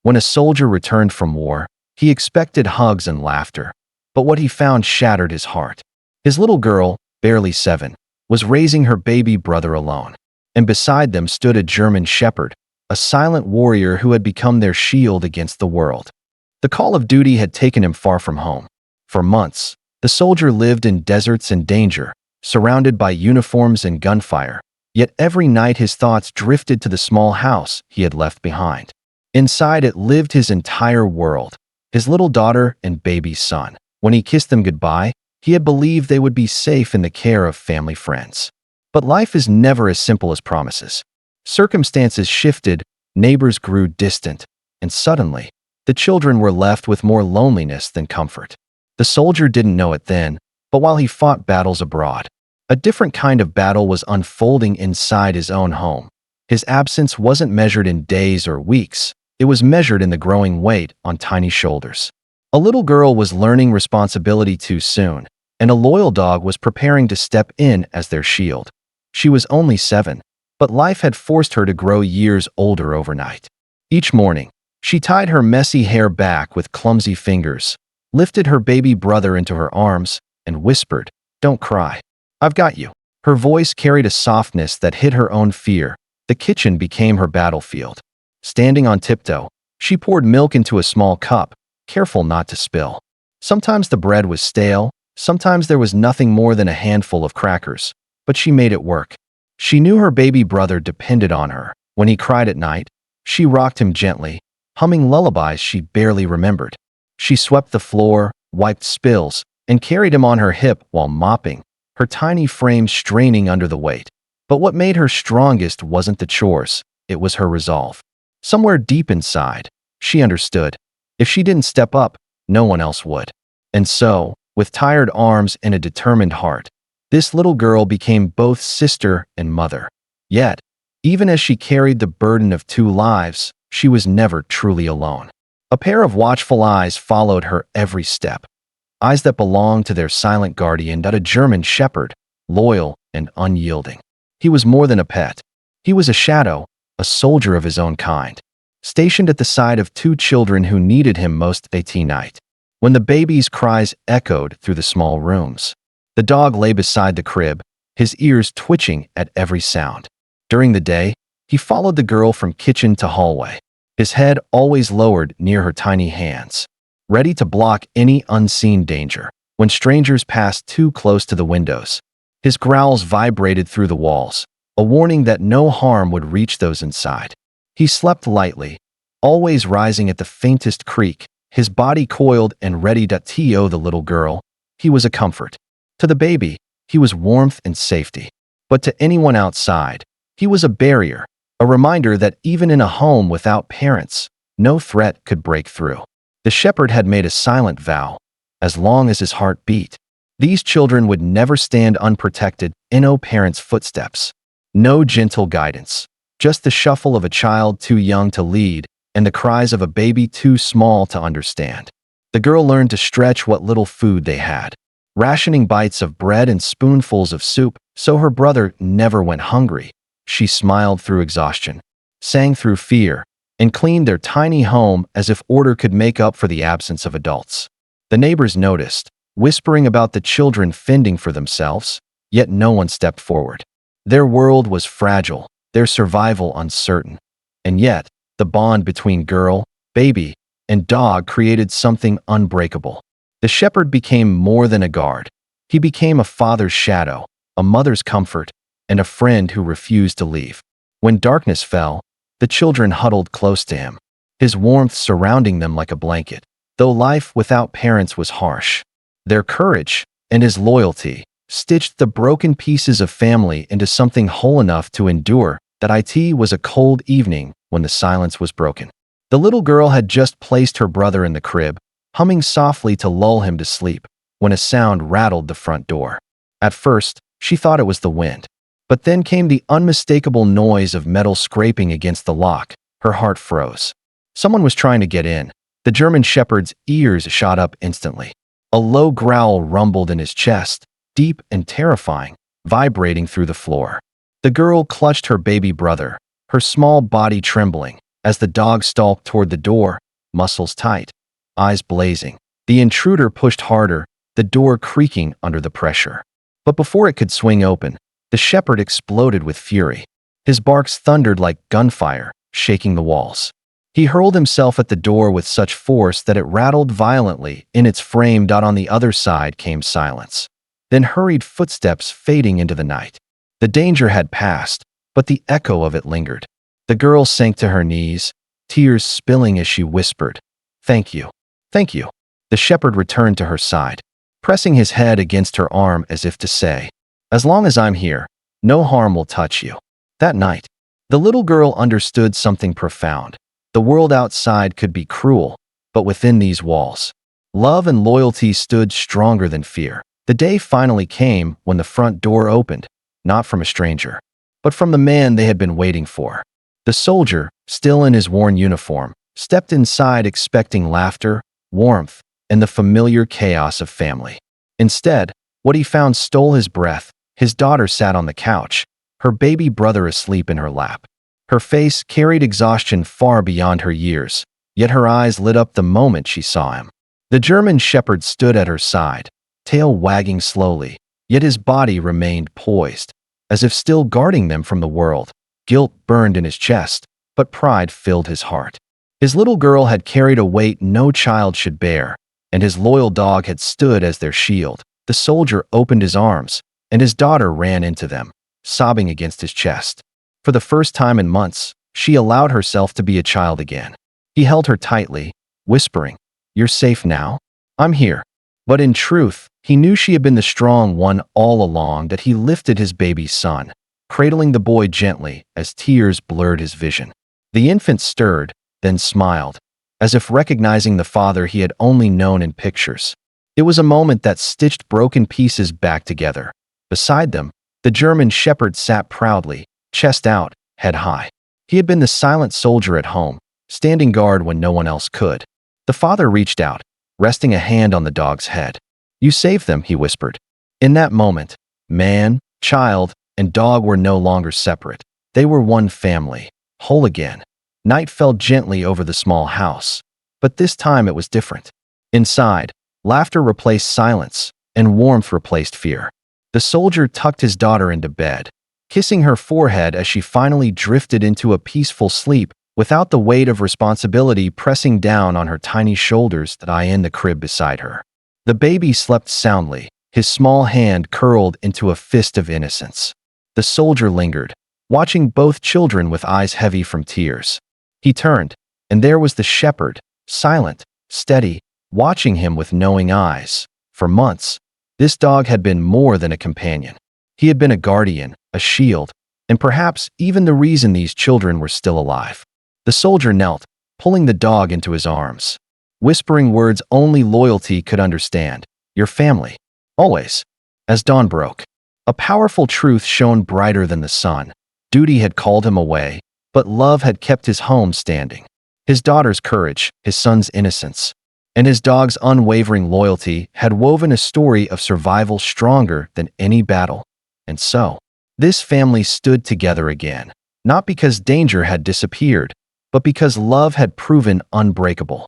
When a soldier returned from war, he expected hugs and laughter, but what he found shattered his heart. His little girl, barely 7, was raising her baby brother alone, and beside them stood a German shepherd, a silent warrior who had become their shield against the world. The call of duty had taken him far from home. For months, the soldier lived in deserts and danger, surrounded by uniforms and gunfire, yet every night his thoughts drifted to the small house he had left behind. Inside it lived his entire world, his little daughter and baby son. When he kissed them goodbye, he had believed they would be safe in the care of family friends. But life is never as simple as promises. Circumstances shifted, neighbors grew distant, and suddenly, the children were left with more loneliness than comfort. The soldier didn't know it then, but while he fought battles abroad, a different kind of battle was unfolding inside his own home. His absence wasn't measured in days or weeks. It was measured in the growing weight on tiny shoulders. A little girl was learning responsibility too soon, and a loyal dog was preparing to step in as their shield. She was only 7, but life had forced her to grow years older overnight. Each morning, she tied her messy hair back with clumsy fingers, lifted her baby brother into her arms, and whispered, "Don't cry. I've got you." Her voice carried a softness that hid her own fear. The kitchen became her battlefield. Standing on tiptoe, she poured milk into a small cup, careful not to spill. Sometimes the bread was stale, sometimes there was nothing more than a handful of crackers, but she made it work. She knew her baby brother depended on her. When he cried at night, she rocked him gently, humming lullabies she barely remembered. She swept the floor, wiped spills, and carried him on her hip while mopping, her tiny frame straining under the weight. But what made her strongest wasn't the chores, it was her resolve. Somewhere deep inside, she understood. If she didn't step up, no one else would. And so, with tired arms and a determined heart, this little girl became both sister and mother. Yet, even as she carried the burden of 2 lives, she was never truly alone. A pair of watchful eyes followed her every step. Eyes that belonged to their silent guardian, a German shepherd, loyal and unyielding. He was more than a pet. He was a shadow, a soldier of his own kind, stationed at the side of 2 children who needed him most that night. When the baby's cries echoed through the small rooms, the dog lay beside the crib, his ears twitching at every sound. During the day, he followed the girl from kitchen to hallway, his head always lowered near her tiny hands, ready to block any unseen danger. When strangers passed too close to the windows, his growls vibrated through the walls, a warning that no harm would reach those inside. He slept lightly, always rising at the faintest creak, his body coiled and ready to to the little girl. He was a comfort. To the baby, he was warmth and safety. But to anyone outside, he was a barrier, a reminder that even in a home without parents, no threat could break through. The shepherd had made a silent vow. As long as his heart beat, these children would never stand unprotected in no parents' footsteps. No gentle guidance, just the shuffle of a child too young to lead and the cries of a baby too small to understand. The girl learned to stretch what little food they had, rationing bites of bread and spoonfuls of soup so her brother never went hungry. She smiled through exhaustion, sang through fear, and cleaned their tiny home as if order could make up for the absence of adults. The neighbors noticed, whispering about the children fending for themselves, yet no one stepped forward. Their world was fragile, their survival uncertain. And yet, the bond between girl, baby, and dog created something unbreakable. The shepherd became more than a guard. He became a father's shadow, a mother's comfort, and a friend who refused to leave. When darkness fell, the children huddled close to him, his warmth surrounding them like a blanket. Though life without parents was harsh, their courage and his loyalty stitched the broken pieces of family into something whole enough to endure. That it was a cold evening when the silence was broken. The little girl had just placed her brother in the crib, humming softly to lull him to sleep, when a sound rattled the front door. At first, she thought it was the wind. But then came the unmistakable noise of metal scraping against the lock. Her heart froze. Someone was trying to get in. The German shepherd's ears shot up instantly. A low growl rumbled in his chest, deep and terrifying, vibrating through the floor. The girl clutched her baby brother, her small body trembling, As the dog stalked toward the door, muscles tight, eyes blazing, the intruder pushed harder, the door creaking under the pressure. But before it could swing open, the shepherd exploded with fury. His barks thundered like gunfire, shaking the walls. He hurled himself at the door with such force that it rattled violently in its frame. On the other side came silence, then hurried footsteps fading into the night. The danger had passed, but the echo of it lingered. The girl sank to her knees, tears spilling as she whispered, "Thank you, thank you." The shepherd returned to her side, pressing his head against her arm as if to say, "As long as I'm here, no harm will touch you." That night, the little girl understood something profound. The world outside could be cruel, but within these walls, love and loyalty stood stronger than fear. The day finally came when the front door opened, not from a stranger, but from the man they had been waiting for. The soldier, still in his worn uniform, stepped inside expecting laughter, warmth, and the familiar chaos of family. Instead, what he found stole his breath. His daughter sat on the couch, her baby brother asleep in her lap. Her face carried exhaustion far beyond her years, yet her eyes lit up the moment she saw him. The German shepherd stood at her side, tail wagging slowly, yet his body remained poised, as if still guarding them from the world. Guilt burned in his chest, but pride filled his heart. His little girl had carried a weight no child should bear, and his loyal dog had stood as their shield. The soldier opened his arms, and his daughter ran into them, sobbing against his chest. For the first time in months, she allowed herself to be a child again. He held her tightly, whispering, "You're safe now. I'm here." But in truth, he knew she had been the strong one all along. That he lifted his baby son, cradling the boy gently as tears blurred his vision. The infant stirred, then smiled, as if recognizing the father he had only known in pictures. It was a moment that stitched broken pieces back together. Beside them, the German shepherd sat proudly, chest out, head high. He had been the silent soldier at home, standing guard when no one else could. The father reached out, resting a hand on the dog's head. "You saved them," he whispered. In that moment, man, child, and dog were no longer separate. They were one family, whole again. Night fell gently over the small house, but this time it was different. Inside, laughter replaced silence, and warmth replaced fear. The soldier tucked his daughter into bed, kissing her forehead as she finally drifted into a peaceful sleep without the weight of responsibility pressing down on her tiny shoulders. In the crib beside her, the baby slept soundly, his small hand curled into a fist of innocence. The soldier lingered, watching both children with eyes heavy from tears. He turned, and there was the shepherd, silent, steady, watching him with knowing eyes. For months, this dog had been more than a companion. He had been a guardian, a shield, and perhaps even the reason these children were still alive. The soldier knelt, pulling the dog into his arms, whispering words only loyalty could understand. "Your family. Always." As dawn broke, a powerful truth shone brighter than the sun. Duty had called him away, but love had kept his home standing. His daughter's courage, his son's innocence, and his dog's unwavering loyalty had woven a story of survival stronger than any battle. And so, this family stood together again, not because danger had disappeared, but because love had proven unbreakable.